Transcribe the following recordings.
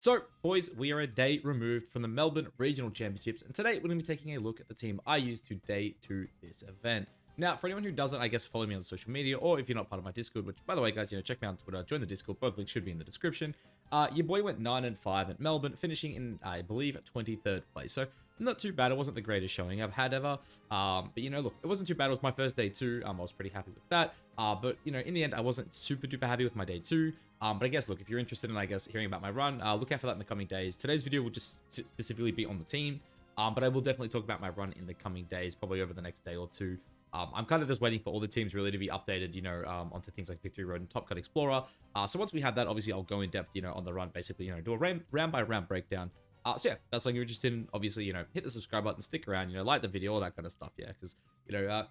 So, boys, we are a day removed from the Melbourne Regional Championships, and today we're going to be taking a look at the team I used to day to this event. Now, for anyone who doesn't, I guess, follow me on social media, or if you're not part of my Discord, which, by the way, guys, check me out on Twitter, join the Discord, both links should be in the description. Your boy went 9-5 at Melbourne, finishing in, I believe, 23rd place. So, not too bad. It wasn't the greatest showing I've had ever. But, look, it wasn't too bad. It was my first day too. I was pretty happy with that. But, in the end, I wasn't super duper happy with my day two. But I guess, look, if you're interested in, I guess, hearing about my run, look out for that in the coming days. Today's video will just specifically be on the team. But I will definitely talk about my run in the coming days, probably over the next day or two. I'm kind of just waiting for all the teams really to be updated, onto things like Victory Road and Top Cut Explorer. So once we have that, obviously, I'll go in depth, on the run, basically, do a round by round breakdown. So yeah, that's something you're interested in. Obviously, hit the subscribe button, stick around, like the video, all that kind of stuff, yeah, because,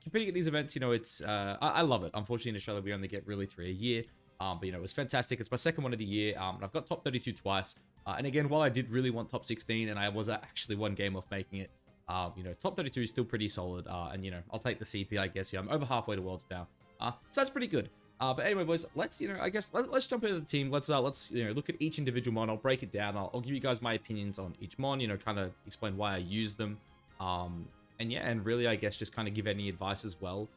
competing at these events, it's, I love it. Unfortunately, in Australia, we only get really 3 a year. But, it was fantastic. It's my second one of the year. And I've got top 32 twice. And again, while I did really want top 16, and I was actually one game off making it, top 32 is still pretty solid. And, I'll take the CP, I guess. Yeah, I'm over halfway to Worlds now. So that's pretty good. But anyway, boys, let's, I guess, let's jump into the team. Let's look at each individual mon. I'll break it down. I'll give you guys my opinions on each mon, kind of explain why I use them. And yeah, and really, I guess, just kind of give any advice as well.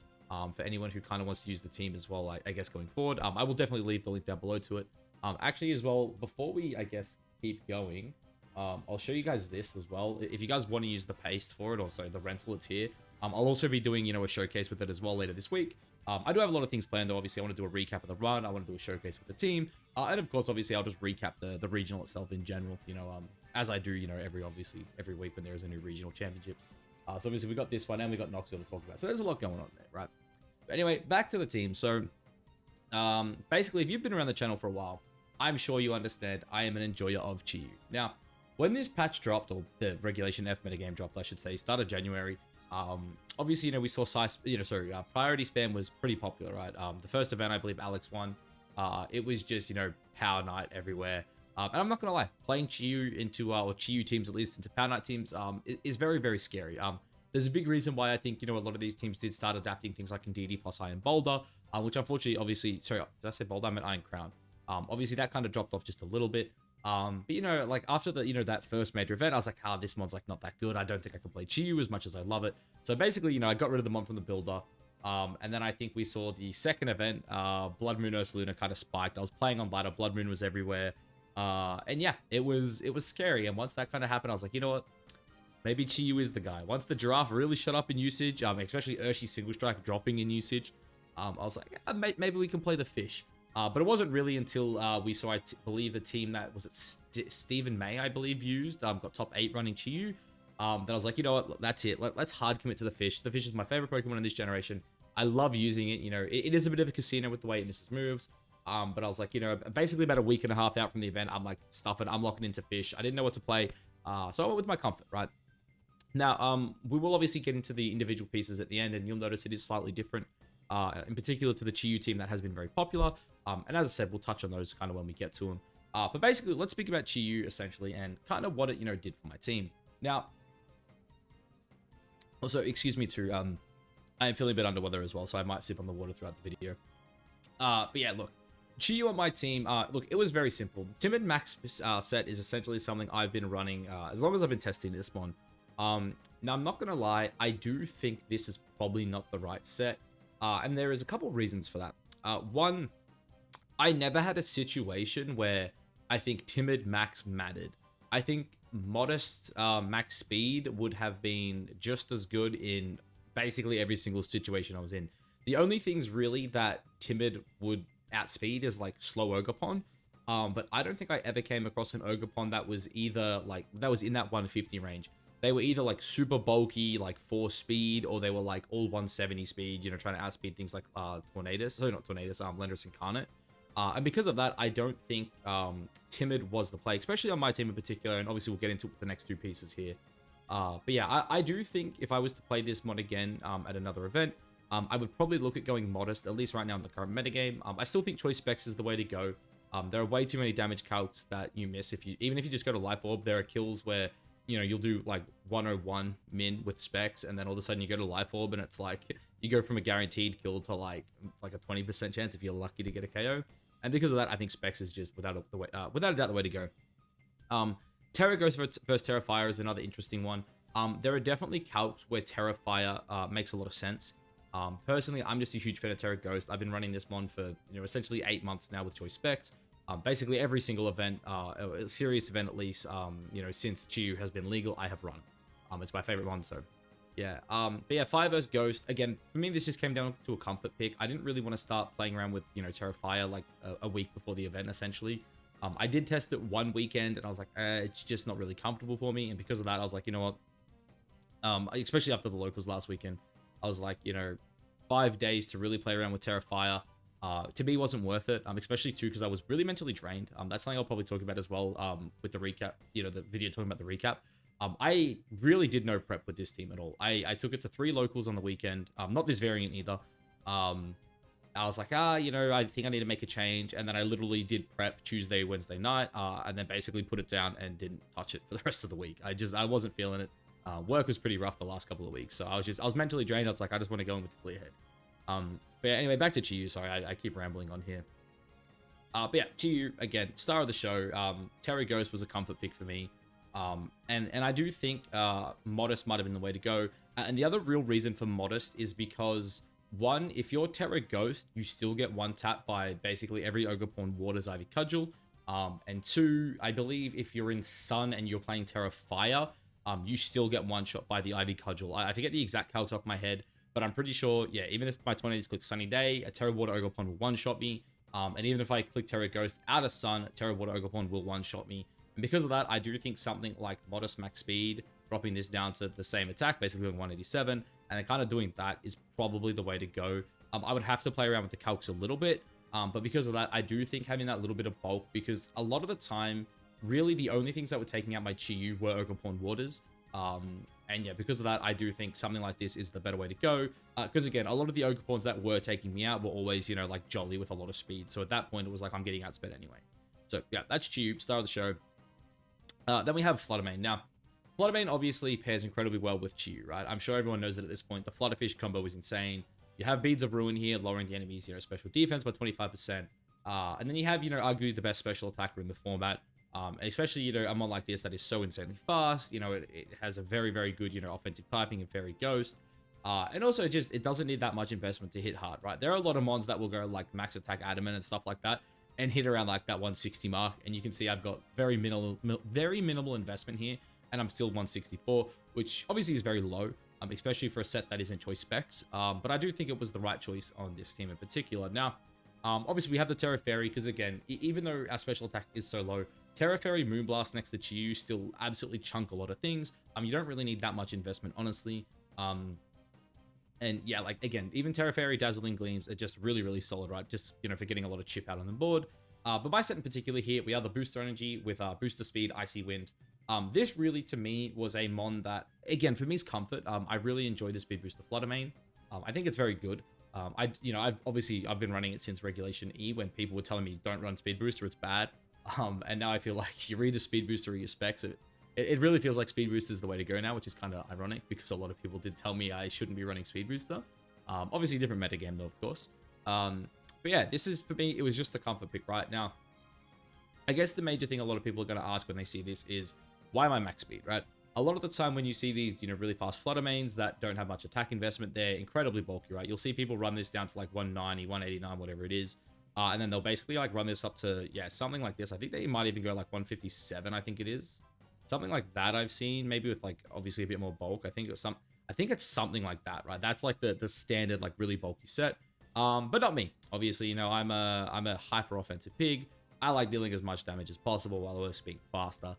For anyone who kind of wants to use the team as well, I guess, going forward. I will definitely leave the link down below to it. Actually, as well, before we, I guess, keep going, I'll show you guys this as well. If you guys want to use the paste for it, or sorry, the rental, it's here. I'll also be doing, a showcase with it as well later this week. I do have a lot of things planned, though. Obviously, I want to do a recap of the run. I want to do a showcase with the team. And of course, obviously, I'll just recap the regional itself in general, as I do, every week when there is a new regional championships. So obviously, we got this one, and we got Knoxville to talk about. So there's a lot going on there, right? But anyway, back to the team. So, basically, if you've been around the channel for a while, I'm sure you understand I am an enjoyer of Chi-Yu. Now, when this patch dropped, or the Regulation F metagame dropped, I should say, started January, obviously, we saw priority spam was pretty popular, right? The first event, I believe Alex won. It was just, Power Knight everywhere. And I'm not going to lie, playing Chi-Yu into, or Chi-Yu teams, at least into Power Knight teams, is very, very scary. There's a big reason why I think, a lot of these teams did start adapting things like Indeedee plus Iron Boulder, which unfortunately, obviously, sorry, did I say Boulder? I meant Iron Crown. Obviously, that kind of dropped off just a little bit. But, like, after the, that first major event, I was like, this mod's, like, not that good. I don't think I can play Chi-Yu as much as I love it. So, basically, I got rid of the mod from the builder. And then I think we saw the second event, Blood Moon Ursaluna kind of spiked. I was playing on ladder. Blood Moon was everywhere. And yeah, it was scary. And once that kind of happened, I was like, you know what? Maybe Chi-Yu is the guy. Once the Giraffe really shut up in usage, especially Urshi Single Strike dropping in usage, I was like, yeah, maybe we can play the fish. But it wasn't really until we saw, I believe, the team that was it Stephen May, I believe, used, got top 8 running Chi-Yu, that I was like, you know what, that's it. Let's hard commit to the fish. The fish is my favorite Pokemon in this generation. I love using it. It is a bit of a casino with the way it misses moves. But I was like, basically about a week and a half out from the event, I'm like, stuff it. I'm locking into fish. I didn't know what to play. So I went with my comfort, right? Now, we will obviously get into the individual pieces at the end, and you'll notice it is slightly different, in particular to the Chi-Yu team that has been very popular. And as I said, we'll touch on those kind of when we get to them. But basically, let's speak about Chi-Yu, essentially, and kind of what it, did for my team. Now, also, excuse me too, I am feeling a bit under weather as well, so I might sip on the water throughout the video. But yeah, look, Chi-Yu on my team, look, it was very simple. Timid Max set is essentially something I've been running as long as I've been testing this one. Now, I'm not going to lie, I do think this is probably not the right set. And there is a couple of reasons for that. One, I never had a situation where I think Timid Max mattered. I think Modest Max Speed would have been just as good in basically every single situation I was in. The only things really that Timid would outspeed is like slow Ogerpon. But I don't think I ever came across an Ogerpon that was either like, that was in that 150 range. They were either like super bulky, like 4 speed, or they were like all 170 speed, trying to outspeed things like Tornadus. Sorry, not Tornadus, Landorus Incarnate. And because of that, I don't think Timid was the play, especially on my team in particular, and obviously we'll get into the next two pieces here. But yeah, I do think if I was to play this mod again at another event, I would probably look at going Modest, at least right now in the current metagame. I still think Choice Specs is the way to go. There are way too many damage calcs that you miss. Even if you just go to Life Orb, there are kills where you'll do like 101 min with specs, and then all of a sudden you go to Life Orb, and it's like you go from a guaranteed kill to like a 20% chance if you're lucky to get a KO. And because of that, I think specs is just without a doubt the way to go. Terra Ghost versus Terrafire is another interesting one. There are definitely calcs where Terrafire makes a lot of sense. Personally, I'm just a huge fan of Terra Ghost. I've been running this mon for, essentially 8 months now with choice specs. Basically every single event, a serious event at least, since Chi-Yu has been legal, I have run. It's my favorite one, so yeah. But yeah, Fire vs Ghost, again, for me, this just came down to a comfort pick. I didn't really want to start playing around with, Terrafire like a week before the event, essentially. I did test it one weekend, and I was like, it's just not really comfortable for me, and because of that, I was like, you know what, especially after the locals last weekend, I was like, 5 days to really play around with Terrafire, to me wasn't worth it, especially too because I was really mentally drained. That's something I'll probably talk about as well, with the recap, the video talking about the recap. I really did no prep with this team at all. I took it to 3 locals on the weekend, not this variant either. I was like, I think I need to make a change, and then I literally did prep Tuesday, Wednesday night, and then basically put it down and didn't touch it for the rest of the week. I wasn't feeling it. Work was pretty rough the last couple of weeks, so I was mentally drained. I was like, I just want to go in with a clear head. But yeah, anyway, back to Chi-Yu. Sorry, I keep rambling on here. But yeah, Chi-Yu, again, star of the show. Terra Ghost was a comfort pick for me. And I do think Modest might have been the way to go. And the other real reason for Modest is because, one, if you're Terra Ghost, you still get one tap by basically every Ogerpon Waters Ivy Cudgel. And 2, I believe if you're in Sun and you're playing Terra Fire, you still get one shot by the Ivy Cudgel. I forget the exact calcs off my head, but I'm pretty sure, yeah, even if my Tornadus click Sunny Day, a Terra Water Ogerpon will one-shot me. And even if I click Terra Ghost out of Sun, Terra Water Ogerpon will one-shot me. And because of that, I do think something like Modest Max Speed, dropping this down to the same attack, basically doing 187, and then kind of doing that is probably the way to go. I would have to play around with the calcs a little bit, but because of that, I do think having that little bit of bulk, because a lot of the time, really the only things that were taking out my Chi-Yu were Ogerpon Waters. And yeah, because of that, I do think something like this is the better way to go. Because again, a lot of the Ogerpons that were taking me out were always, like Jolly with a lot of speed. So at that point, it was like, I'm getting outsped anyway. So yeah, that's Chi-Yu, star of the show. Then we have Flutter Mane. Now, Flutter Mane obviously pairs incredibly well with Chi-Yu, right? I'm sure everyone knows that at this point. The Flutterfish combo is insane. You have Beads of Ruin here, lowering the enemy's, special defense by 25%. And then you have, arguably the best special attacker in the format. Especially, a mon like this that is so insanely fast. It has a very, very good, offensive typing and Fairy Ghost. And also just, it doesn't need that much investment to hit hard, right? There are a lot of mons that will go like max attack adamant and stuff like that and hit around like that 160 mark. And you can see I've got very minimal investment here, and I'm still 164, which obviously is very low, especially for a set that isn't choice specs. But I do think it was the right choice on this team in particular. Now, obviously we have the Terra Fairy, because again, even though our special attack is so low, Terra Fairy Moonblast next to Chi-Yu still absolutely chunk a lot of things. You don't really need that much investment, honestly. And yeah, like, again, even Terra Fairy Dazzling Gleams are just really, really solid, right? Just, for getting a lot of chip out on the board. But my set in particular here, we have the Booster Energy with Booster Speed, Icy Wind. This really, to me, was a mon that, again, for me is comfort. I really enjoy the Speed Booster Flutter Mane. I think it's very good. I've been running it since Regulation E, when people were telling me, don't run Speed Booster, it's bad. And now I feel like you read the Speed Booster or your specs, it really feels like Speed Booster is the way to go now, which is kind of ironic because a lot of people did tell me I shouldn't be running Speed Booster. Obviously different metagame though, of course. But yeah, this is, for me, it was just a comfort pick right now. I guess the major thing a lot of people are going to ask when they see this is, why am I max speed, right? A lot of the time when you see these, really fast Flutter Manes that don't have much attack investment, they're incredibly bulky, right? You'll see people run this down to like 190, 189, whatever it is. And then they'll basically like run this up to, yeah, something like this. I think they might even go like 157, I think it is. Something like that I've seen, maybe with like obviously a bit more bulk. I think it's something like that, right? That's like the standard like really bulky set. But not me. Obviously, I'm a hyper offensive pig. I like dealing as much damage as possible while also being faster.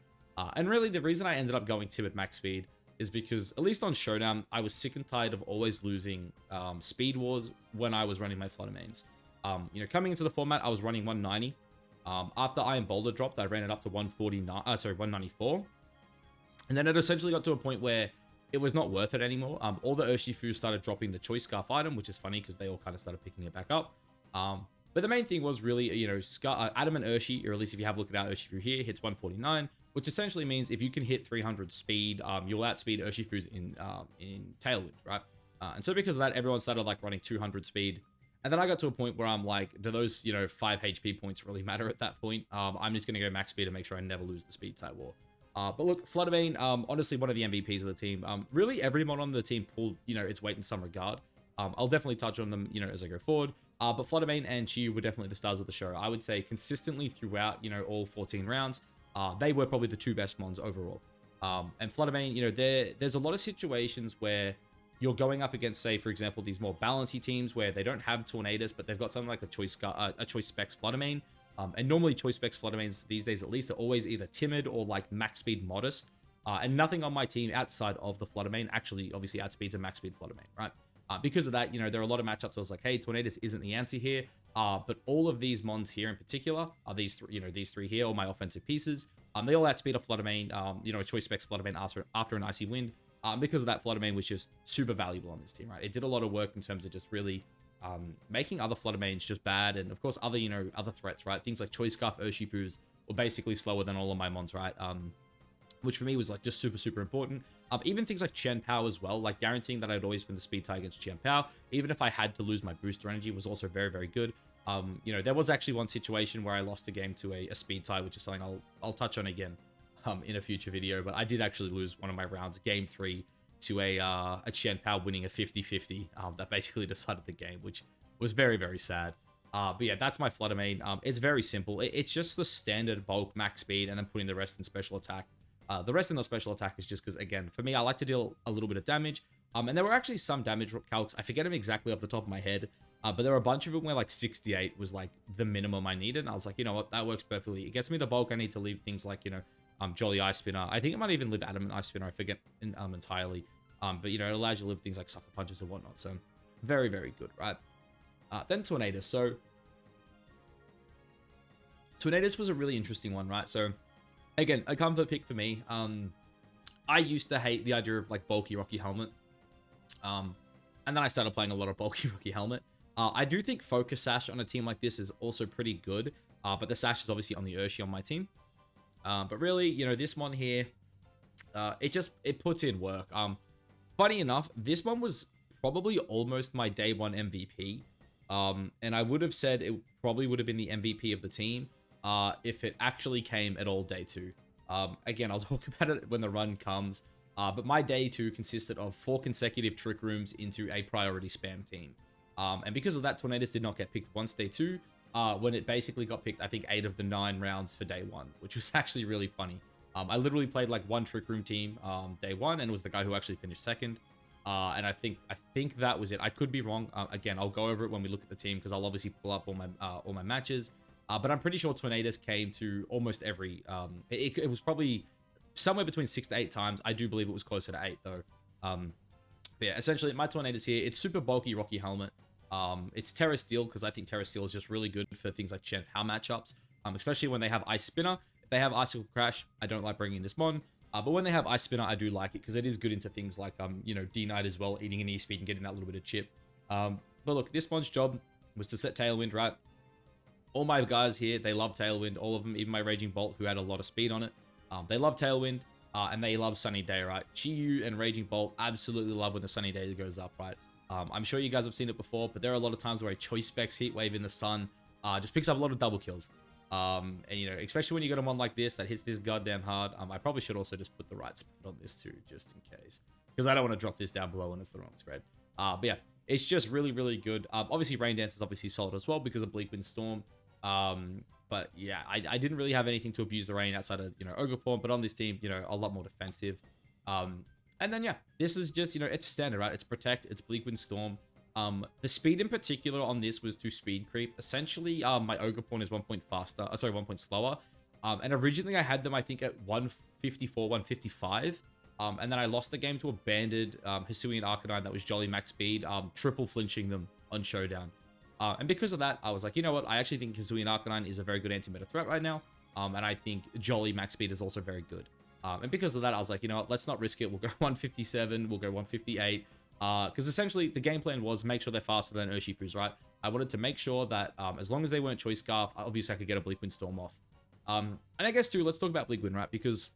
And really the reason I ended up going timid max speed is because, at least on Showdown, I was sick and tired of always losing speed wars when I was running my Flutter Manes. Coming into the format, I was running 190. After Iron Boulder dropped, I ran it up to 194. And then it essentially got to a point where it was not worth it anymore. All the Urshifu started dropping the Choice Scarf item, which is funny because they all kind of started picking it back up. But the main thing was really, Adamant Urshi, or at least if you have a look at our Urshifu here, hits 149, which essentially means if you can hit 300 speed, you'll outspeed Urshifus in Tailwind, right? And so because of that, everyone started like running 200 speed. And then I got to a point where I'm like, do those, 5 HP points really matter at that point? I'm just going to go max speed and make sure I never lose the speed type war. But look, Flutter Mane, honestly, one of the MVPs of the team. Really, every mod on the team pulled, its weight in some regard. I'll definitely touch on them, as I go forward. But Flutter Mane and Chien-Pao were definitely the stars of the show. I would say consistently throughout, all 14 rounds, they were probably the 2 best mons overall. And Flutter Mane, there's a lot of situations where you're going up against, say, for example, these more balancey teams where they don't have Tornadus, but they've got something like a choice specs Flutter Mane. And normally choice specs Flutter Manes these days, at least, are always either timid or like max speed modest. And nothing on my team outside of the Flutter Mane actually obviously outspeeds a max speed Flutter Mane, right? Because of that, there are a lot of matchups where I was like, hey, Tornadus isn't the answer here. But all of these mons here in particular are these three here, all my offensive pieces. They all outspeed a Flutter Mane, a choice specs Flutter Mane after an Icy Wind. Because of that, Flutter Mane was just super valuable on this team, right? It did a lot of work in terms of just really making other Flutter Manes just bad, and of course other other threats, right? Things like Choice Scarf, Urshifus were basically slower than all of my mons, right? Which for me was like just super important. Even things like Chien-Pao as well, like guaranteeing that I'd always win the speed tie against Chien-Pao, even if I had to lose my booster energy, was also very good. There was actually one situation where I lost a game to a speed tie, which is something I'll touch on again in a future video, but I did actually lose one of my rounds, game 3, to a Chien-Pao winning a 50-50 that basically decided the game, which was very sad. But yeah, that's my Flutter Mane. It's very simple. It's just the standard bulk max speed and then putting the rest in special attack. The rest in the special attack is just because, again, for me, I like to deal a little bit of damage. And there were actually some damage calcs. I forget them exactly off the top of my head. But there were a bunch of them where like 68 was like the minimum I needed. And I was like, you know what, that works perfectly. It gets me the bulk I need to leave things like, Jolly Ice Spinner. I think it might even live Adamant Ice Spinner. I forget entirely. But, it allows you to live things like Sucker Punches and whatnot. So, very good, right? Then Tornadus. So, Tornadus was a really interesting one, right? So, again, a comfort pick for me. I used to hate the idea of, like, bulky Rocky Helmet. And then I started playing a lot of bulky Rocky Helmet. I do think Focus Sash on a team like this is also pretty good. But the Sash is obviously on the Urshi on my team. But really, this one here, it puts in work. Funny enough, this one was probably almost my day 1 MVP. And I would have said it probably would have been the MVP of the team if it actually came at all day 2. Again, I'll talk about it when the run comes. But my day 2 consisted of 4 consecutive Trick Rooms into a priority spam team. And because of that, Tornadus did not get picked once day 2. When it basically got picked, I think 8 of the 9 rounds for day 1, which was actually really funny. I literally played like 1 Trick Room team day 1, and it was the guy who actually finished second. And I think that was it. I could be wrong. Again, I'll go over it when we look at the team because I'll obviously pull up all my matches. But I'm pretty sure Tornadus came to almost every. It was probably somewhere between 6 to 8 times. I do believe it was closer to 8 though. But yeah, essentially my Tornadus here. It's super bulky Rocky Helmet. It's Terra Steel because I think Terra Steel is just really good for things like Chien-Pao matchups, especially when they have Ice Spinner. If they have Icicle Crash, I don't like bringing this mon. But when they have Ice Spinner, I do like it because it is good into things like, D-Knight as well, eating an E-Speed and getting that little bit of chip. But look, this mon's job was to set Tailwind, right? All my guys here, they love Tailwind, all of them, even my Raging Bolt, who had a lot of speed on it. They love Tailwind, and they love Sunny Day, right? Chien-Pao and Raging Bolt absolutely love when the Sunny Day goes up, right? I'm sure you guys have seen it before, but there are a lot of times where a Choice Specs Heat Wave in the sun just picks up a lot of double kills. And, especially when you got a mon like this that hits this goddamn hard. I probably should also just put the right spread on this too, just in case. Because I don't want to drop this down below when it's the wrong spread. But yeah, it's just really good. Obviously, Rain Dance is obviously solid as well because of Bleak Wind Storm. But yeah, I didn't really have anything to abuse the rain outside of, Ogerpon, but on this team, a lot more defensive. And then, yeah, this is just, it's standard, right? It's Protect, it's Bleak Wind Storm. The speed in particular on this was to speed creep. Essentially, my Ogerpon is 1 point faster, 1 point slower. And originally I had them, I think, at 154, 155. And then I lost the game to a banded Hisuian Arcanine that was Jolly max speed, triple flinching them on Showdown. And because of that, I was like, you know what? I actually think Hisuian Arcanine is a very good anti-meta threat right now. And I think Jolly max speed is also very good. And because of that, I was like, you know what? Let's not risk it. We'll go 157. We'll go 158. Because essentially, the game plan was make sure they're faster than Urshifus, right? I wanted to make sure that as long as they weren't Choice Scarf, obviously I could get a Bleak Wind Storm off. And I guess, too, let's talk about Bleak Wind, right? Because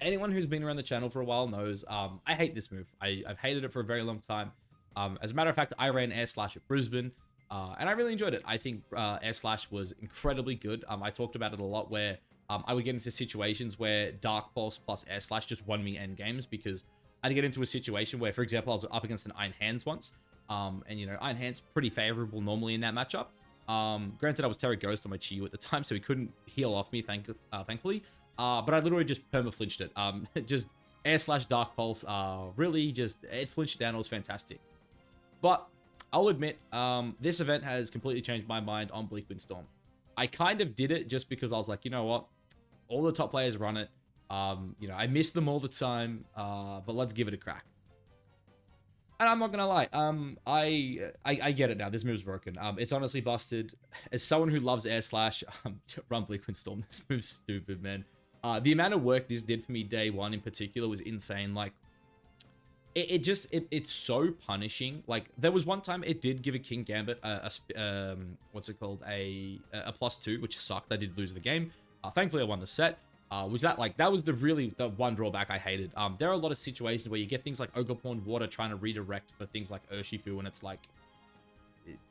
anyone who's been around the channel for a while knows I hate this move. I've hated it for a very long time. As a matter of fact, I ran Air Slash at Brisbane. And I really enjoyed it. I think Air Slash was incredibly good. I talked about it a lot where I would get into situations where Dark Pulse plus Air Slash just won me end games because I'd get into a situation where, for example, I was up against an Iron Hands once. And, you know, Iron Hands pretty favorable normally in that matchup. Granted, I was Terra Ghost on my Chi-Yu at the time, so he couldn't heal off me, thankfully. But I literally just perma-flinched it. Just Air Slash Dark Pulse, really just, it flinched down. It was fantastic. But I'll admit, this event has completely changed my mind on Bleak Wind Storm. I kind of did it just because I was like, you know what? All the top players run it. You know, I miss them all the time, but let's give it a crack. And I'm not gonna lie, I get it now. This move's broken. It's honestly busted. As someone who loves Air Slash, run Bleak Wind Storm. This move's stupid, man. The amount of work this did for me day one in particular was insane. Like, it's so punishing. Like, there was one time it did give a King Gambit what's it called, a +2, which sucked. I did lose the game. Thankfully I won the set. That was the one drawback I hated. There are a lot of situations where you get things like Ogerpon-Water trying to redirect for things like Urshifu, and it's like,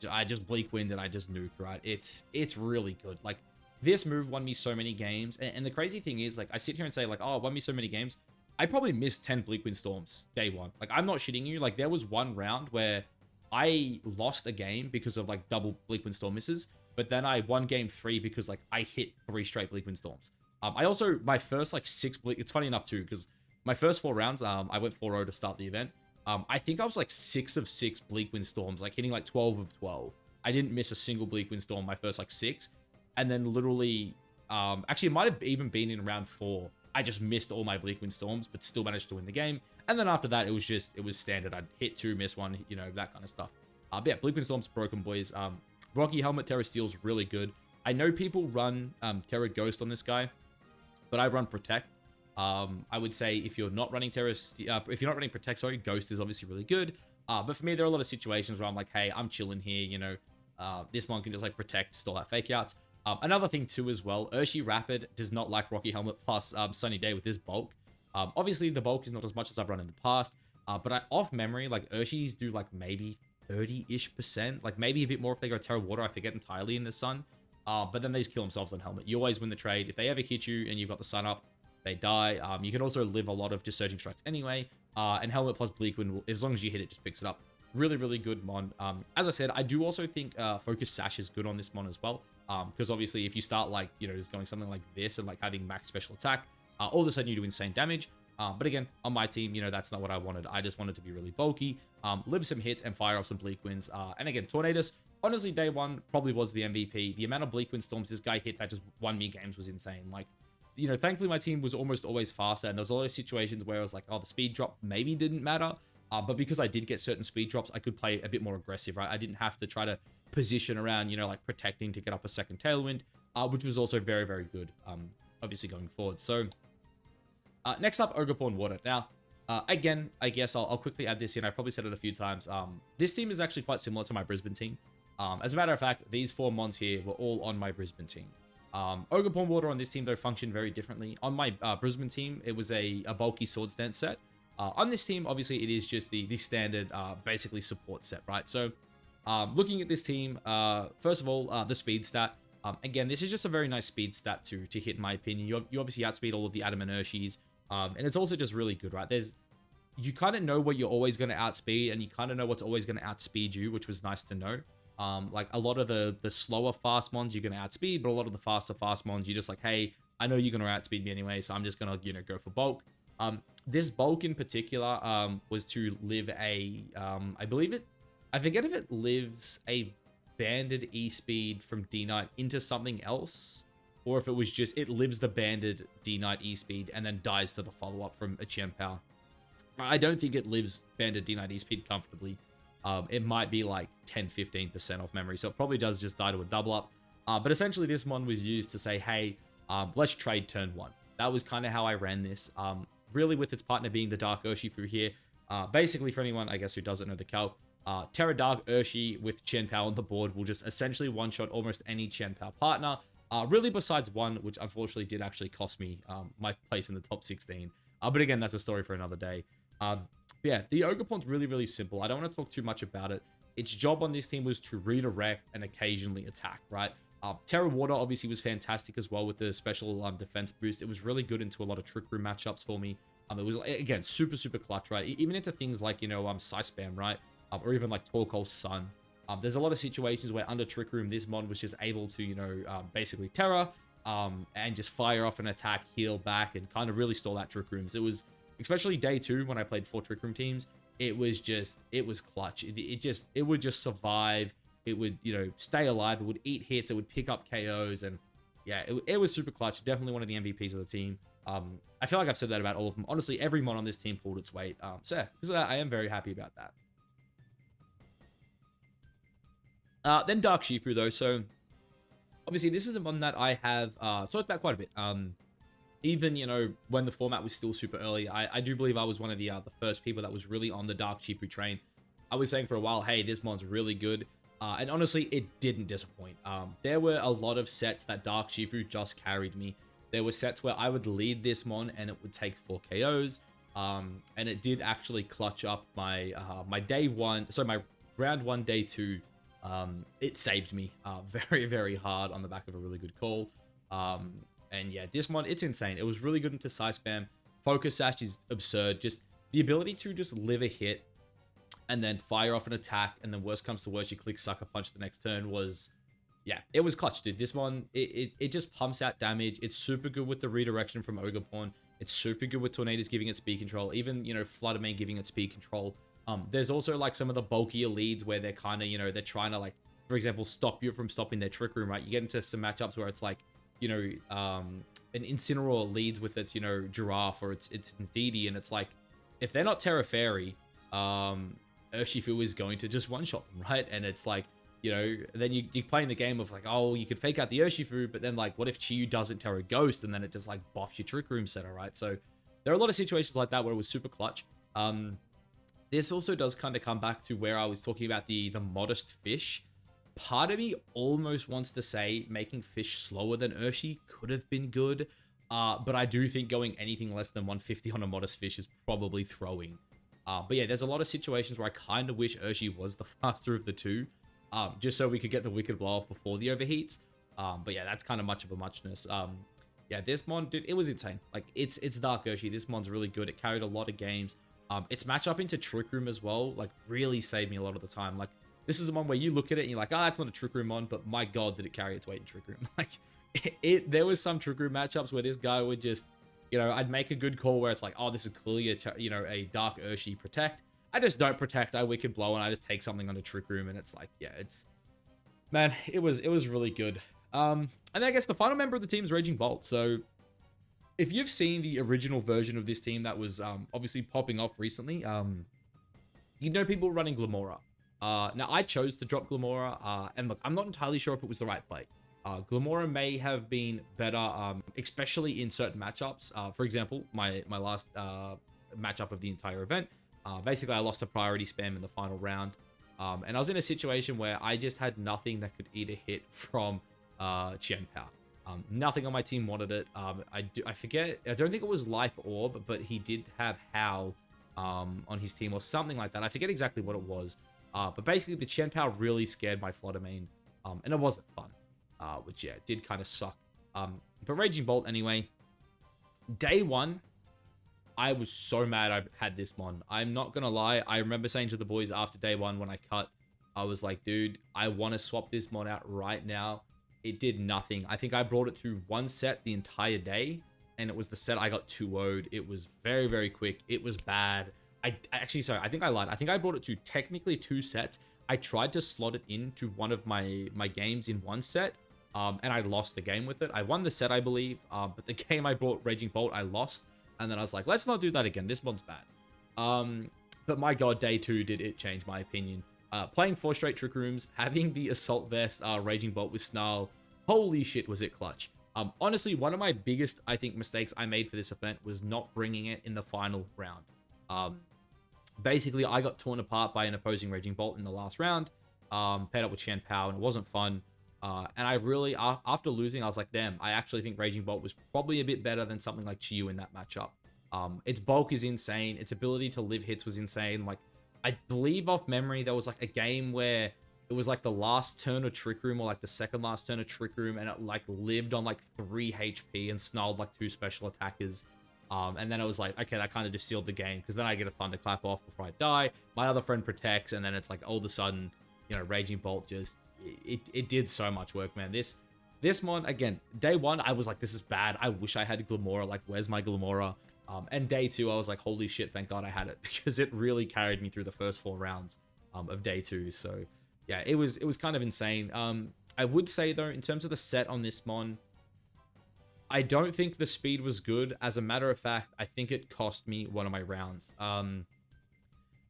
I just Bleak Wind and I just nuke, right? It's really good. Like, this move won me so many games, and the crazy thing is, like, I sit here and say, like, oh, it won me so many games. I probably missed 10 Bleak Wind Storms day one. Like, I'm not shitting you. Like, there was one round where I lost a game because of, like, double Bleak Wind Storm misses, but then I won game 3 because, like, I hit 3 straight Bleak Wind Storms. I also, my first, like, 6 Bleak... It's funny enough, too, because my first 4 rounds, I went 4-0 to start the event. I think I was, like, 6 of 6 Bleak Wind Storms, like, hitting, like, 12 of 12. I didn't miss a single Bleak Wind Storm my first, like, 6. And then literally... actually, it might have even been in round 4. I just missed all my Bleak Wind Storms, but still managed to win the game. And then after that, it was standard. I'd hit 2, miss 1, you know, that kind of stuff. But yeah, Bleak Wind Storm's broken, boys. Rocky Helmet Terra Steel's really good. I know people run Terra Ghost on this guy, but I run Protect. I would say if you're not running if you're not running Protect, sorry, Ghost is obviously really good. But for me, there are a lot of situations where I'm like, hey, I'm chilling here, you know. This one can just like Protect, stall out fake outs. Another thing too as well, Urshifu-Rapid does not like Rocky Helmet plus Sunny Day with this bulk. Obviously, the bulk is not as much as I've run in the past, but off memory, like Urshis do like maybe 30-ish%, like maybe a bit more if they go Terra Water, I forget entirely in the sun. But then they just kill themselves on Helmet. You always win the trade. If they ever hit you and you've got the sun up, they die. You can also live a lot of just Surging Strikes anyway, and Helmet plus Bleak Wind, as long as you hit it, just picks it up. Really, really good mon. As I said, I do also think Focus Sash is good on this mon as well. Because obviously if you start like, you know, just going something like this and like having max special attack, all of a sudden you do insane damage. But again, on my team, you know, that's not what I wanted. I just wanted to be really bulky, live some hits and fire off some Bleak Winds. And again, Tornadus, honestly, day one probably was the MVP. The amount of Bleak Wind Storms this guy hit that just won me games was insane. Like, you know, thankfully my team was almost always faster, and there's a lot of situations where I was like, oh, the speed drop maybe didn't matter. But because I did get certain speed drops, I could play a bit more aggressive, right? I didn't have to try to position around, you know, like protecting to get up a second tailwind, which was also very, very good, obviously going forward. So next up, Ogerpon-Water. Now, again, I guess I'll quickly add this in. I've probably said it a few times. This team is actually quite similar to my Brisbane team. As a matter of fact, these 4 mons here were all on my Brisbane team. Ogerpon-Water on this team, though, functioned very differently. On my Brisbane team, it was a bulky Swords Dance set. On this team, obviously, it is just the standard, basically, support set, right? So, looking at this team, first of all, the speed stat. Again, this is just a very nice speed stat to hit, in my opinion. You obviously outspeed all of the Adam and Urshis, and it's also just really good, right? You kind of know what you're always going to outspeed, and you kind of know what's always going to outspeed you, which was nice to know. Like, a lot of the slower fast mons you're going to outspeed, but a lot of the faster fast mons, you're just like, hey, I know you're going to outspeed me anyway, so I'm just going to, you know, go for bulk. This bulk in particular was to live a, I forget if it lives a banded E-Speed from D-Knight into something else, or if it was just, it lives the banded D-Knight E-Speed and then dies to the follow-up from a Chien-Pao. I don't think it lives banded D-Knight E-Speed comfortably. It might be like 10-15% off memory, so it probably does just die to a double-up. But essentially this mon was used to say, hey, let's trade turn 1. That was kind of how I ran this. Really with its partner being the Dark Urshifu here. Basically, for anyone, I guess, who doesn't know the calc, Terra Dark Urshi with Chien-Pao on the board will just essentially one-shot almost any Chien-Pao partner. Really besides one, which unfortunately did actually cost me my place in the top 16. But again, that's a story for another day. Yeah, the Ogerpon's really, really simple. I don't want to talk too much about it. its job on this team was to redirect and occasionally attack, right? Terra Water obviously was fantastic as well with the special defense boost. It was really good into a lot of Trick Room matchups for me. It was, again, super, super clutch, right? Even into things like, you know, Scythe Spam, right? Or even like Torkoal Sun. There's a lot of situations where under Trick Room, this mod was just able to, you know, basically Terra, and just fire off an attack, heal back, and kind of really stall out Trick Rooms. It was, especially day 2 when I played 4 Trick Room teams, it was clutch. It would just survive. It would, you know, stay alive. It would eat hits. It would pick up KOs, and yeah, it was super clutch. Definitely one of the MVPs of the team. I feel like I've said that about all of them. Honestly, every mod on this team pulled its weight. So yeah, I am very happy about that. Then Dark Shifu though. So obviously this is a mod that I have talked about quite a bit. Even, you know, when the format was still super early, I do believe I was one of the first people that was really on the Dark Shifu train. I was saying for a while, hey, this mod's really good. And honestly, it didn't disappoint. There were a lot of sets that Dark Shifu just carried me. There were sets where I would lead this mon and it would take 4 KOs. And it did actually clutch up my my day 1, so my round 1, day 2. It saved me very, very hard on the back of a really good call. And yeah, this mod, it's insane. It was really good into Scythe Spam. Focus Sash is absurd. Just the ability to just live a hit and then fire off an attack, and then worst comes to worst, you click Sucker Punch the next turn was... yeah, it was clutch, dude. This one, it just pumps out damage. It's super good with the redirection from Ogerpon. It's super good with Tornadus giving it speed control. Even, you know, Flutter Mane giving it speed control. There's also, like, some of the bulkier leads where they're kind of, you know, they're trying to, like, for example, stop you from stopping their Trick Room, right? You get into some matchups where it's, like, you know, an Incineroar leads with its, you know, Giraffe or its Ndidi, and it's, like, if they're not Terra Fairy, Urshifu is going to just one-shot them, right? And it's, like, you know, then you're playing the game of like, oh, you could fake out the Urshifu, but then like, what if Chiyu doesn't Terra Ghost, and then it just like buffs your Trick Room setter, right? So there are a lot of situations like that where it was super clutch. This also does kind of come back to where I was talking about the modest fish. Part of me almost wants to say making fish slower than Urshi could have been good, but I do think going anything less than 150 on a modest fish is probably throwing. But yeah, there's a lot of situations where I kind of wish Urshi was the faster of the two. Just so we could get the Wicked Blow off before the overheats. But yeah, that's kind of much of a muchness. Yeah, this mod, dude, it was insane. Like, it's Dark Urshi. This mod's really good. It carried a lot of games. Its matchup into Trick Room as well, like, really saved me a lot of the time. Like, this is a mod where you look at it and you're like, oh, that's not a Trick Room mod, but my god, did it carry its weight in Trick Room. Like, there was some Trick Room matchups where this guy would just, you know, I'd make a good call where it's like, oh, this is clearly a Dark Urshi Protect. I just don't protect, I Wicked Blow, and I just take something on a Trick Room, and it's like, yeah, man, it was really good. And I guess the final member of the team is Raging Bolt. So if you've seen the original version of this team that was obviously popping off recently, you know people running Glamora. Now, I chose to drop Glamora, and look, I'm not entirely sure if it was the right play. Glamora may have been better, especially in certain matchups. For example, my last matchup of the entire event, basically, I lost a priority spam in the final round, and I was in a situation where I just had nothing that could eat a hit from Chien-Pao. Nothing on my team wanted it. I forget. I don't think it was Life Orb, but he did have Howl on his team or something like that. I forget exactly what it was. But basically, the Chien-Pao really scared my Flutter Mane, and it wasn't fun, which, yeah, did kind of suck. But Raging Bolt, anyway. Day 1, I was so mad I had this mon. I'm not gonna lie. I remember saying to the boys after day 1 when I cut, I was like, dude, I want to swap this mon out right now. It did nothing. I think I brought it to 1 set the entire day, and it was the set I got 2-0'd. It was very, very quick. It was bad. Actually, sorry, I think I lied. I think I brought it to technically 2 sets. I tried to slot it into one of my games in 1 set, and I lost the game with it. I won the set, I believe, but the game I brought Raging Bolt, I lost. And then I was like, let's not do that again. This one's bad. But my god, day 2 did it change my opinion. Playing 4 straight Trick Rooms, having the Assault Vest, Raging Bolt with Snarl, holy shit, was it clutch. Honestly, one of my biggest, I think, mistakes I made for this event was not bringing it in the final round. Basically, I got torn apart by an opposing Raging Bolt in the last round, paired up with Chien-Pao, and it wasn't fun. And I really, after losing, I was like, damn, I actually think Raging Bolt was probably a bit better than something like Chiyu in that matchup. Its bulk is insane. Its ability to live hits was insane. Like, I believe off memory, there was like a game where it was like the last turn of Trick Room or like the second last turn of Trick Room, and it like lived on like 3 HP and snarled like 2 special attackers. And then I was like, okay, that kind of just sealed the game, because then I get a Thunderclap off before I die. My other friend protects, and then it's like all of a sudden, you know, Raging Bolt just, it did so much work, man. This mon, again, day 1, I was like, this is bad. I wish I had Glamora. Like, where's my Glamora? And day 2, I was like, holy shit, thank God I had it, because it really carried me through the first 4 rounds of day 2. So yeah, it was kind of insane. I would say though, in terms of the set on this mon, I don't think the speed was good. As a matter of fact, I think it cost me one of my rounds.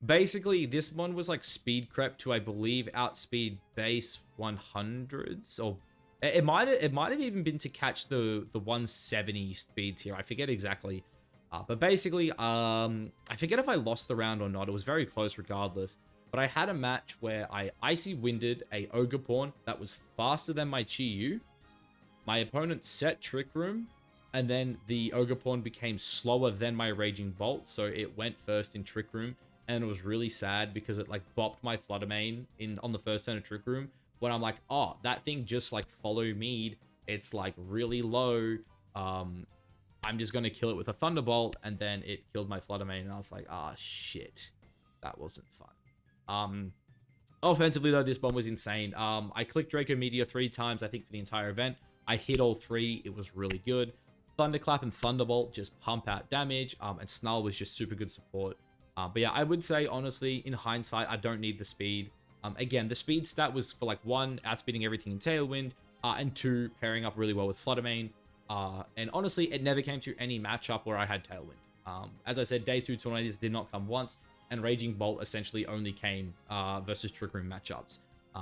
Basically, this one was like speed crept to, I believe, outspeed base 100s, or it might have even been to catch the 170 speed tier. I forget exactly. But basically, I forget if I lost the round or not. It was very close regardless. But I had a match where I Icy Winded a Ogerpon that was faster than my Chi-Yu. My opponent set Trick Room, and then the Ogerpon became slower than my Raging Bolt, so it went first in Trick Room, and it was really sad because it like bopped my Flutter Mane on the first turn of Trick Room, when I'm like, oh, that thing just like follow me'd, it's like really low, I'm just gonna kill it with a Thunderbolt, and then it killed my Flutter Mane, and I was like, ah, shit, that wasn't fun. Offensively though, this bomb was insane. I clicked Draco Meteor 3 times, I think, for the entire event. I hit all 3. It was really good. Thunderclap and Thunderbolt just pump out damage, and Snarl was just super good support. But yeah, I would say, honestly, in hindsight, I don't need the speed. Again, the speed stat was for like 1, outspeeding everything in Tailwind, and 2, pairing up really well with Flutter Mane. And honestly, it never came to any matchup where I had Tailwind. As I said, day 2 Tornadus did not come once, and Raging Bolt essentially only came versus Trick Room matchups.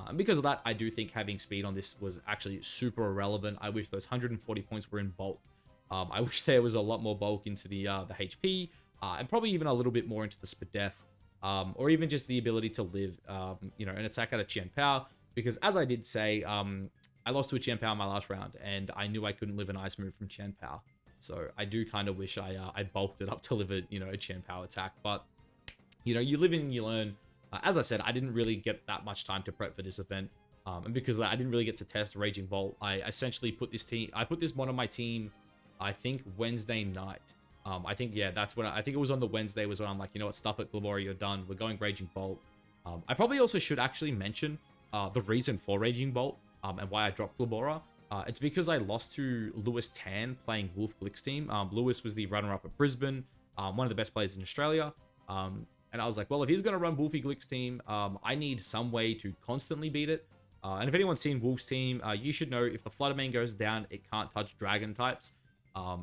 And because of that, I do think having speed on this was actually super irrelevant. I wish those 140 points were in bulk. I wish there was a lot more bulk into the HP, and probably even a little bit more into the Spadef, or even just the ability to live, you know, an attack out of Chien-Pao. Because as I did say, I lost to a Chien-Pao in my last round, and I knew I couldn't live an ice move from Chien-Pao. So I do kind of wish I bulked it up to live a, you know, a Chien-Pao attack. But, you know, you live in and you learn. As I said, I didn't really get that much time to prep for this event. And because of that, I didn't really get to test Raging Bolt. I essentially put this one on my team, I think Wednesday night. I think, yeah, that's when I think it was on the Wednesday was when I'm like, you know what, stuff it, Glamora, you're done. We're going Raging Bolt. I probably also should actually mention the reason for Raging Bolt, and why I dropped Glamora. It's because I lost to Lewis Tan playing Wolf Glick's team. Lewis was the runner-up at Brisbane, one of the best players in Australia. And I was like, well, if he's going to run Wolfie Glick's team, I need some way to constantly beat it. And if anyone's seen Wolf's team, you should know if the Flutter Mane goes down, it can't touch Dragon types.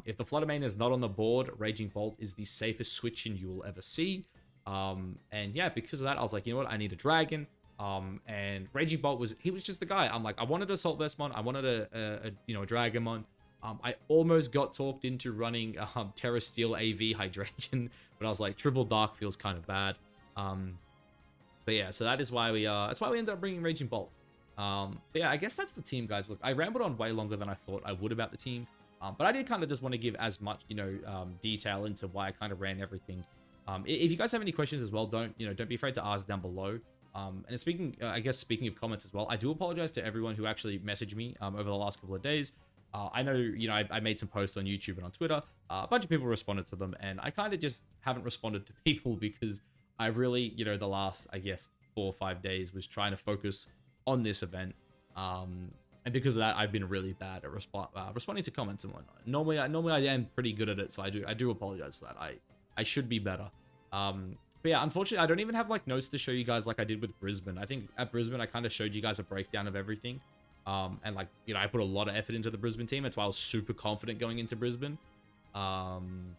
If the Flutter Mane is not on the board, Raging Bolt is the safest switch-in you will ever see. And yeah, because of that, I was like, you know what, I need a Dragon. And Raging Bolt was just the guy. I'm like, I wanted a Assault Vestmon, I wanted a Dragonmon. I almost got talked into running Terra Steel AV Hydration, but I was like, Triple Dark feels kind of bad. But yeah, so that's why we ended up bringing Raging Bolt. But yeah, I guess that's the team, guys. Look, I rambled on way longer than I thought I would about the team, but I did kind of just want to give as much, you know, detail into why I kind of ran everything. If you guys have any questions as well, don't be afraid to ask down below. And speaking of comments as well, I do apologize to everyone who actually messaged me over the last couple of days. I know, you know, I made some posts on YouTube and on Twitter. A bunch of people responded to them, and I kind of just haven't responded to people because I really, you know, the last, I guess, 4 or 5 days was trying to focus on this event. And because of that, I've been really bad at responding to comments and whatnot. Normally I am pretty good at it, so I do apologize for that. I should be better. But yeah, unfortunately, I don't even have like notes to show you guys like I did with Brisbane. I think at Brisbane, I kind of showed you guys a breakdown of everything. And like, you know, I put a lot of effort into the Brisbane team. That's why I was super confident going into Brisbane. And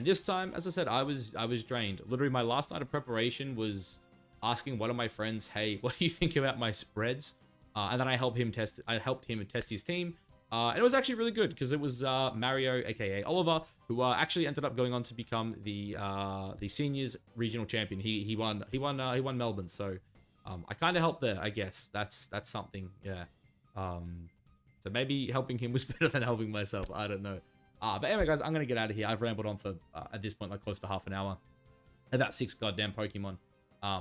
this time, as I said, I was drained. Literally, my last night of preparation was asking one of my friends, "Hey, what do you think about my spreads?" And then I helped him test his team. And it was actually really good because it was Mario, aka Oliver, who actually ended up going on to become the seniors regional champion. He won Melbourne. So I kind of helped there, I guess. That's something, yeah. So maybe helping him was better than helping myself. I don't know. But anyway, guys, I'm gonna get out of here. I've rambled on for at this point like close to half an hour about 6 goddamn Pokemon.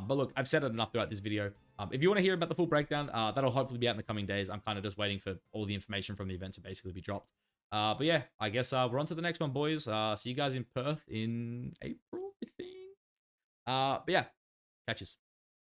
But look, I've said it enough throughout this video. If you want to hear about the full breakdown, that'll hopefully be out in the coming days. I'm kind of just waiting for all the information from the event to basically be dropped. But yeah, I guess we're on to the next one, boys. See you guys in Perth in April, I think. But yeah, catches.